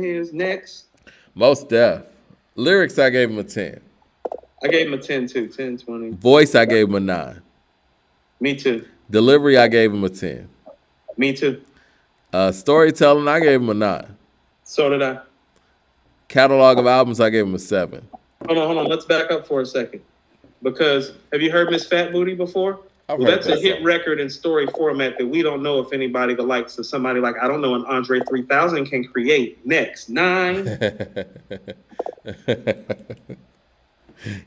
his next. Mos Def. Lyrics, I gave him a 10. I gave him a 10 too. 10, 20. Voice, I gave him a 9. Me too. Delivery, I gave him a 10. Me too. Storytelling, I gave him a 9. So did I. Catalog of albums, I gave him a 7. Hold on. Let's back up for a second. Because have you heard Miss Fat Booty before? I've Well, heard that's that a hit song. record in story format that we don't know if anybody the likes of somebody like, I don't know, an Andre 3000 can create. Next, 9.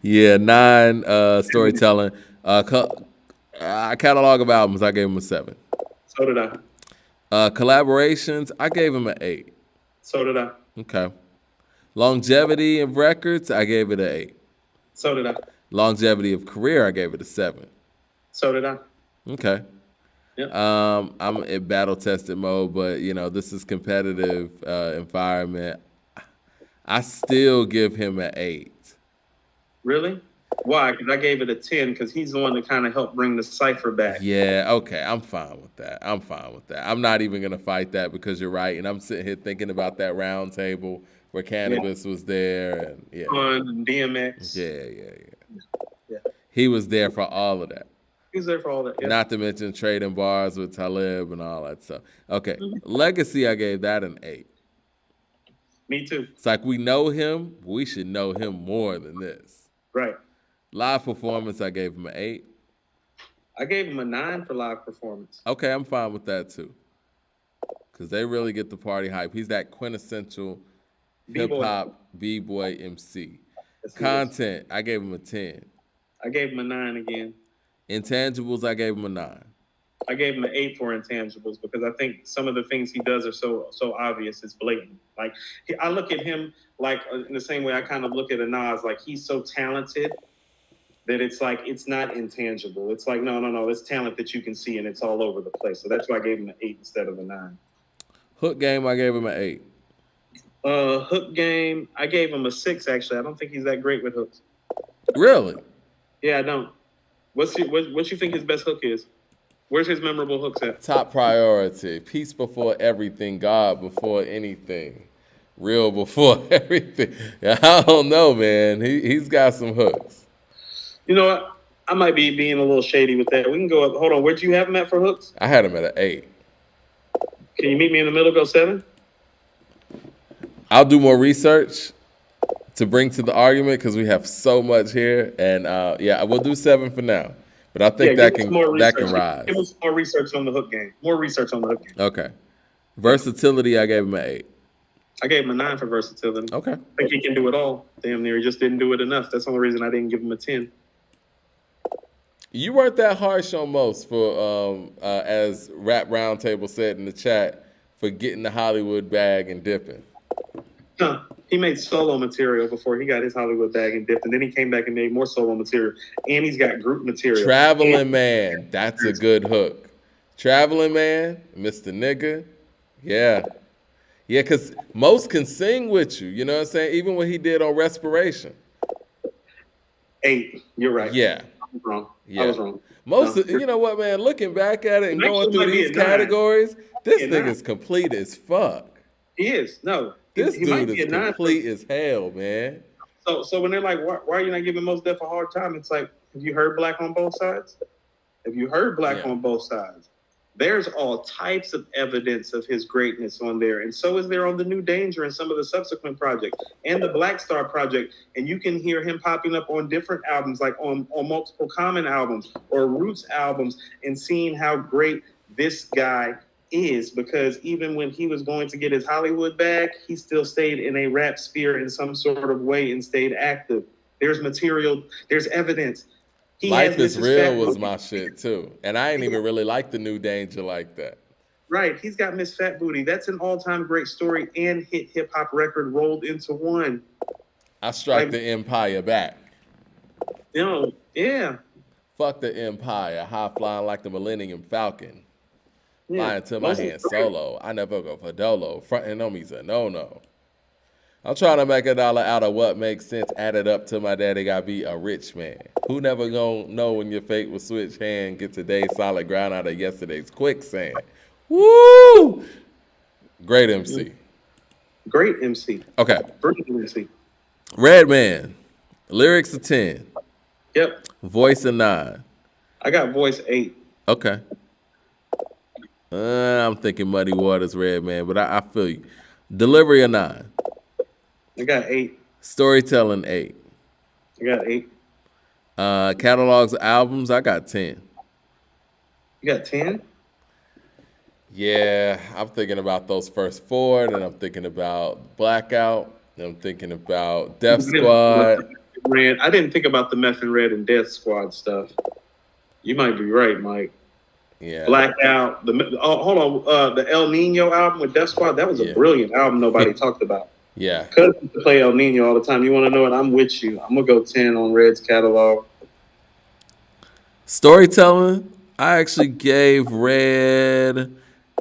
Yeah, 9 storytelling. Catalog of albums, I gave him a 7. So did I. Collaborations, I gave him an 8. So did I. Okay. Longevity of records, I gave it an 8. So did I. Longevity of career, I gave it a 7. So did I. Okay. Yep. I'm in battle tested mode, but this is competitive environment. I still give him an 8. Really? Why? Because I gave it a 10 because he's the one that kind of helped bring the cipher back. Yeah, okay. I'm fine with that. I'm not even gonna fight that because you're right. And I'm sitting here thinking about that round table where Cannabis was there and On DMX. Yeah. He was there for all of that. He's there for all that. Yeah. Not to mention trading bars with Talib and all that stuff. Okay. Mhm. Legacy, I gave that an 8. Me too. It's like we know him, we should know him more than this. Right. Live performance, I gave him an 8. I gave him a 9 for live performance. Okay, I'm fine with that too. Because they really get the party hype. He's that quintessential hip hop B-boy MC. Content, I gave him a 10. I gave him a 9 again. Intangibles, I gave him a 9. I gave him an 8 for Intangibles because I think some of the things he does are so obvious. It's blatant. Like I look at him like in the same way I kind of look at a Nas. Like he's so talented that it's like it's not intangible. It's like no. It's talent that you can see and it's all over the place. So that's why I gave him an 8 instead of a 9. Hook game, I gave him an 8. Hook game, I gave him a 6. Actually, I don't think he's that great with hooks. Really? Yeah, I don't. What you think his best hook is? Where's his memorable hooks at? Top priority. Peace before everything. God before anything. Real before everything. Yeah, I don't know, man. He's got some hooks. You know what? I might be being a little shady with that. We can go up. Hold on. Where'd you have him at for hooks? I had him at an 8. Can you meet me in the middle? Go 7? I'll do more research to bring to the argument because we have so much here. And we'll do 7 for now. But I think that can rise. Give us more research on the hook game. More research on the hook game. Okay. Versatility, I gave him an 8. I gave him a 9 for versatility. Okay. I think he can do it all. Damn near. He just didn't do it enough. That's the only reason I didn't give him a 10. You weren't that harsh on Most for, as Rap Roundtable said in the chat, for getting the Hollywood bag and dipping. Huh. He made solo material before he got his Hollywood bag and dipped, and then he came back and made more solo material. And he's got group material. Traveling Man, that's a good hook. Traveling Man, Mr. Nigga, yeah. Yeah, because Most can sing with you, you know what I'm saying? Even what he did on Respiration. 8, you're right. Yeah. I was wrong. Yeah. I was wrong. Most, you know what, man, looking back at it and going through these categories, this nigga's complete as fuck. He is. No. This dude is complete as hell, man. So when they're like, why are you not giving Mos Def a hard time? It's like, have you heard Black on Both Sides? Have you heard Black on Both Sides? There's all types of evidence of his greatness on there. And so is there on The New Danger and some of the subsequent projects and the Black Star project. And you can hear him popping up on different albums, like on multiple Common albums or Roots albums, and seeing how great this guy is, because even when he was going to get his Hollywood bag, he still stayed in a rap sphere in some sort of way and stayed active. There's material, there's evidence. Life is Real was my shit too. And I ain't even really like The New Danger like that. Right. He's got Miss Fat Booty. That's an all-time great story and hit hip-hop record rolled into one. I strike the empire back. Yeah. Fuck the empire. High flying like the Millennium Falcon. Flying to my hand solo. I never go for dolo. Fronting on me's a no-no. I'm trying to make $1 out of what makes sense. Add it up to my daddy gotta be a rich man. Who never gonna know when your fate will switch hand? Get today's solid ground out of yesterday's quicksand. Woo! Great MC. Great MC. Okay. Great MC. Redman. Lyrics a 10. Yep. Voice a 9. I got voice 8. Okay. I'm thinking Muddy Waters, Redman, but I feel you. Delivery a 9. I got 8. Storytelling 8. I got 8. Catalogs, albums, I got 10. You got 10? Yeah, I'm thinking about those first 4, then I'm thinking about Blackout, then I'm thinking about Def Squad. Red. I didn't think about the Meth and Red and Death Squad stuff. You might be right, Mike. Yeah. Blackout. Hold on. The El Nino album with Def Squad, that was a brilliant album nobody talked about. Yeah. Cuz used to play El Nino all the time. You want to know what? I'm with you. I'm going to go 10 on Red's catalog. Storytelling, I actually gave Red.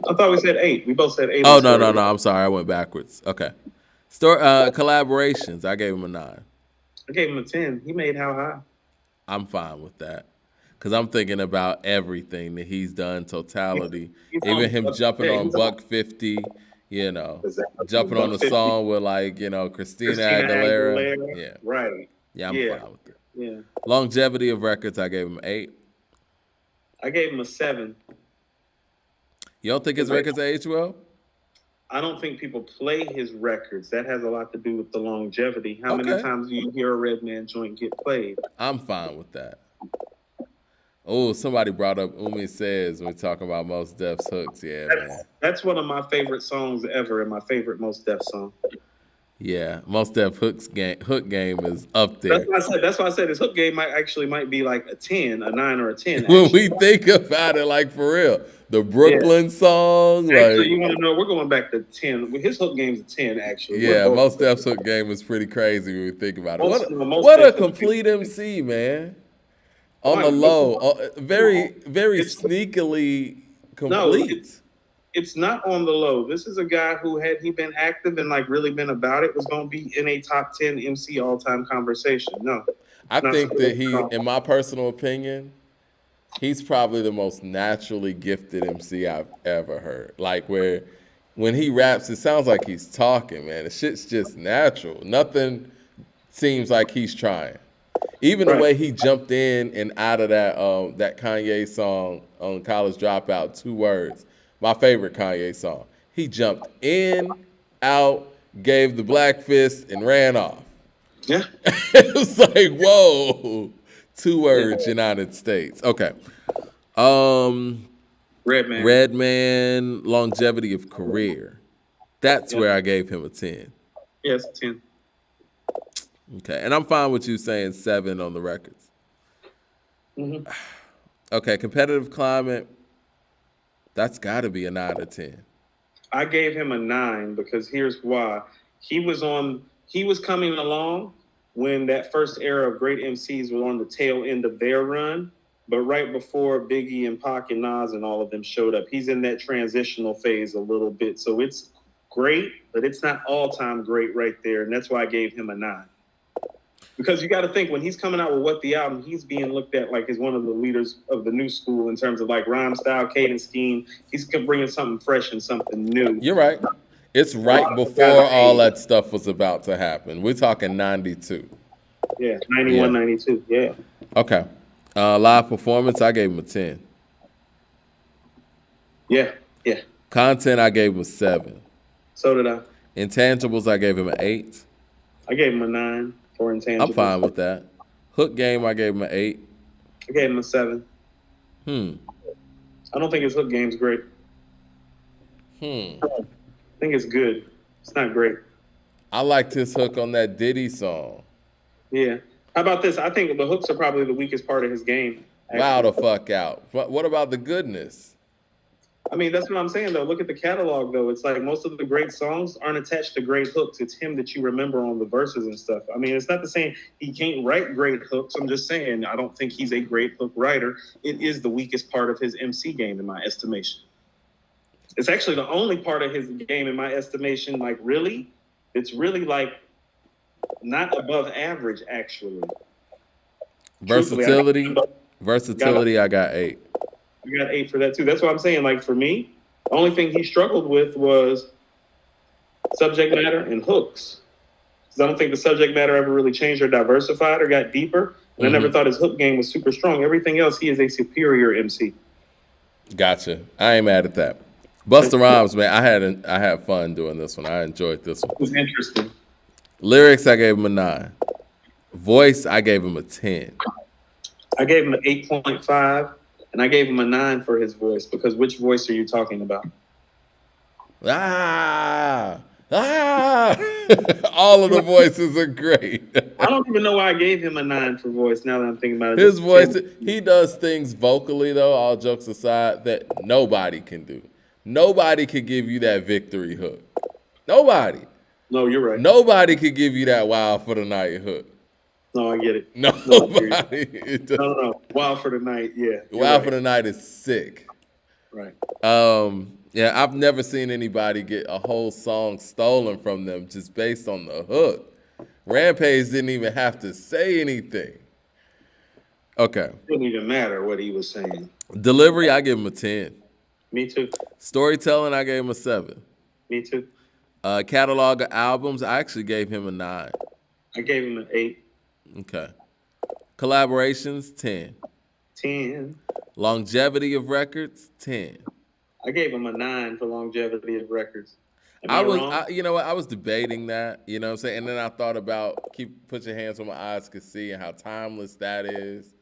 I thought we said 8. We both said 8. Oh, no. I'm sorry. I went backwards. Okay. Collaborations, I gave him a 9. I gave him a 10. He made How High. I'm fine with that. Because I'm thinking about everything that he's done, totality. Even him jumping on Buck 50, you know, jumping on the song with, like, you know, Christina Aguilera. Yeah. Right. Yeah, I'm fine with it. Yeah. Longevity of records, I gave him 8. I gave him a 7. You don't think his records age well? I don't think people play his records. That has a lot to do with the longevity. How many times do you hear a Redman joint get played? I'm fine with that. Oh, somebody brought up Umi Says when we talk about Mos Def's hooks. Yeah, man. That's one of my favorite songs ever and my favorite Mos Def song. Yeah, Mos Def hook game is up there. That's why I said his hook game might be like a 10, a 9 or a 10. When we think about it, like, for real. The Brooklyn song. Actually, like, you want to know, we're going back to 10. His hook game's a 10, actually. Yeah, Mos Def's hook game is pretty crazy when we think about it. What a complete MC, man. On the low. Very, very sneakily complete. No, it's not on the low. This is a guy who, had he been active and like really been about it, was going to be in a top 10 MC all-time conversation. No. I think that he, in my personal opinion, he's probably the most naturally gifted MC I've ever heard. Like, where when he raps, it sounds like he's talking, man. The shit's just natural. Nothing seems like he's trying. Even the way he jumped in and out of that Kanye song on College Dropout, 2 words. My favorite Kanye song. He jumped in, out, gave the black fist, and ran off. Yeah. It was like, whoa. 2 words, United States. Okay. Redman, longevity of career. That's where I gave him a 10. Yes, 10. Okay, and I'm fine with you saying 7 on the records. Mm-hmm. Okay, competitive climate. That's got to be a 9 or 10. I gave him a 9 because here's why. He was coming along when that first era of great MCs were on the tail end of their run, but right before Biggie and Pac and Nas and all of them showed up. He's in that transitional phase a little bit. So it's great, but it's not all-time great right there, and that's why I gave him a 9. Because you got to think, when he's coming out with What the Album, he's being looked at like as one of the leaders of the new school in terms of like rhyme style, cadence scheme. He's bringing something fresh and something new. You're right. It's right before all that stuff was about to happen. We're talking 92. Yeah, 91, 92. Yeah. Okay. Live performance, I gave him a 10. Yeah. Content, I gave him a 7. So did I. Intangibles, I gave him an 8. I gave him a 9 for Intangibles. I'm fine with that. Hook game, I gave him an 8. I gave him a 7. I don't think his hook game's great. I think it's good. It's not great. I liked his hook on that Diddy song. Yeah. How about this? I think the hooks are probably the weakest part of his game. Actually. Wow, the fuck out. What about the goodness? I mean, that's what I'm saying, though. Look at the catalog, though. It's like most of the great songs aren't attached to great hooks. It's him that you remember on the verses and stuff. I mean, it's not the same. He can't write great hooks. I'm just saying, I don't think he's a great hook writer. It is the weakest part of his MC game, in my estimation. It's actually the only part of his game, in my estimation, like really, it's really like not above average, actually. Versatility, I got 8. I got 8 for that too. That's what I'm saying. Like for me, the only thing he struggled with was subject matter, and hooks. Because I don't think the subject matter ever really changed or diversified or got deeper. And I never thought his hook game was super strong. Everything else, he is a superior MC. Gotcha. I ain't mad at that. Busta Rhymes, man, I had fun doing this one. I enjoyed this one. It was interesting. Lyrics, I gave him a 9. Voice, I gave him a 10. I gave him an 8.5, and I gave him a 9 for his voice, because which voice are you talking about? All of the voices are great. I don't even know why I gave him a 9 for voice, now that I'm thinking about it. His voice, he does things vocally, though, all jokes aside, that nobody can do. Nobody could give you that victory hook. Nobody. No, you're right. Nobody could give you that Wild for the Night hook. No, I get it. Nobody. No. Wild for the Night, yeah. Wild for the Night is sick. Right. Yeah, I've never seen anybody get a whole song stolen from them just based on the hook. Rampage didn't even have to say anything. Okay. It didn't even matter what he was saying. Delivery, I give him a 10. Me too. Storytelling, I gave him a 7. Me too. Catalog of albums, I actually gave him a 9. I gave him an 8. Okay. Collaborations, 10. 10. Longevity of records, 10. I gave him a 9 for longevity of records. You know what? I was debating that, you know what I'm saying? And then I thought about put your hands where my eyes could see and how timeless that is.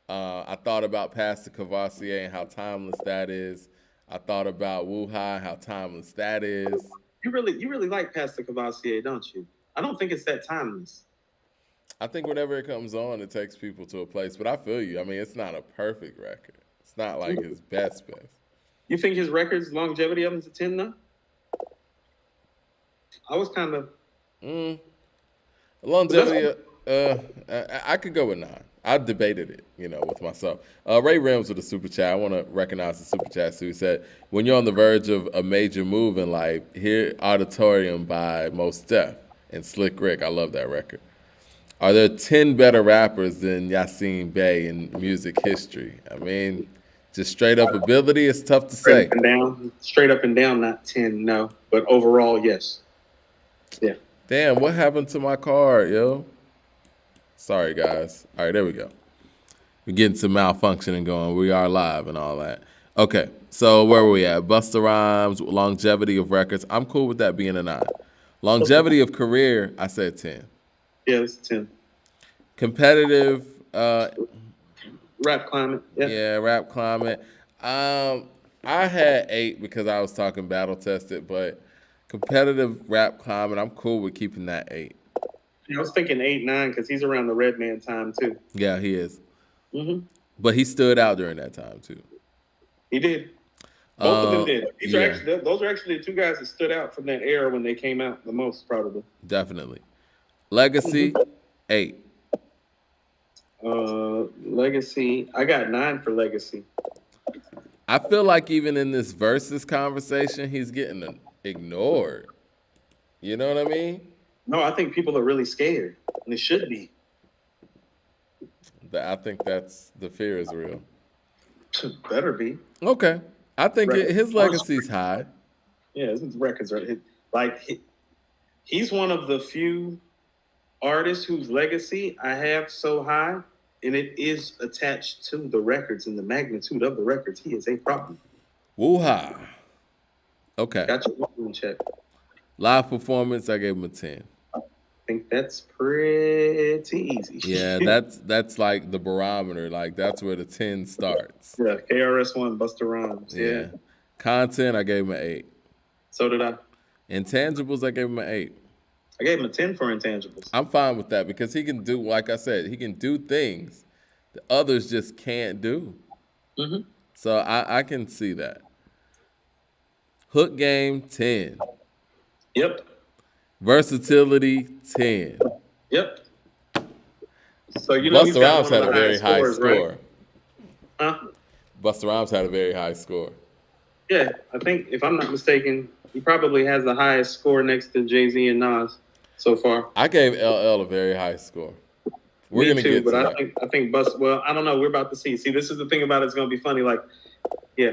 I thought about Pastor Cavassier and how timeless that is. I thought about Wu-Ha and how timeless that is. You really like Pastor Cavassier, don't you? I don't think it's that timeless. I think whenever it comes on, it takes people to a place. But I feel you. I mean, it's not a perfect record. It's not like his best. You think his records, longevity of him's a 10 now? I was kind of... Longevity, I could go with 9. I debated it, with myself. Ray Rims with a super chat. I want to recognize the super chat. So he said, when you're on the verge of a major move in life, hear Auditorium by Mos Def and Slick Rick. I love that record. Are there 10 better rappers than Yasin Bey in music history? I mean, just straight up ability, it's tough to say. Straight up and down, not 10, no. But overall, yes. Yeah. Damn, what happened to my card, yo? Sorry, guys. All right, there we go. We're getting some malfunctioning going. We are live and all that. Okay, so where were we at? Busta Rhymes, longevity of records. I'm cool with that being a 9. Longevity of career, I said 10. Yeah, it's 10. Competitive. Rap climate. Yeah, rap climate. I had 8 because I was talking battle tested, but competitive rap climate, I'm cool with keeping that 8. I was thinking 8, 9 because he's around the Redman time too. Yeah, he is. But he stood out during that time too. He did. Both of them did. Those are actually the 2 guys that stood out from that era when they came out the most, probably. Definitely. Legacy, 8. Legacy, I got 9 for Legacy. I feel like even in this versus conversation, he's getting ignored. You know what I mean? No, I think people are really scared, and they should be. I think the fear is real. Better be. Okay. I think his legacy's high. Yeah, his records are he's one of the few artists whose legacy I have so high, and it is attached to the records and the magnitude of the records. He is a problem. Woo-ha. Okay. Got your one in check. Live performance, I gave him a 10. I think that's pretty easy. Yeah, that's like the barometer. Like, that's where the 10 starts. Yeah, KRS-One, Busta Rhymes. Yeah. Content, I gave him an 8. So did I. Intangibles, I gave him an 8. I gave him a 10 for Intangibles. I'm fine with that because he can do, like I said, he can do things that others just can't do. So I can see that. Hook game, 10. Yep. Versatility, 10. Yep. So he's Busta Rhymes had a very high score. Right? Huh? Busta Rhymes had a very high score. Yeah, I think if I'm not mistaken, he probably has the highest score next to Jay-Z and Nas so far. I gave LL a very high score. We're gonna get to that. I think Busta. Well, I don't know. We're about to see. See, this is the thing about it. It's gonna be funny. Like, yeah,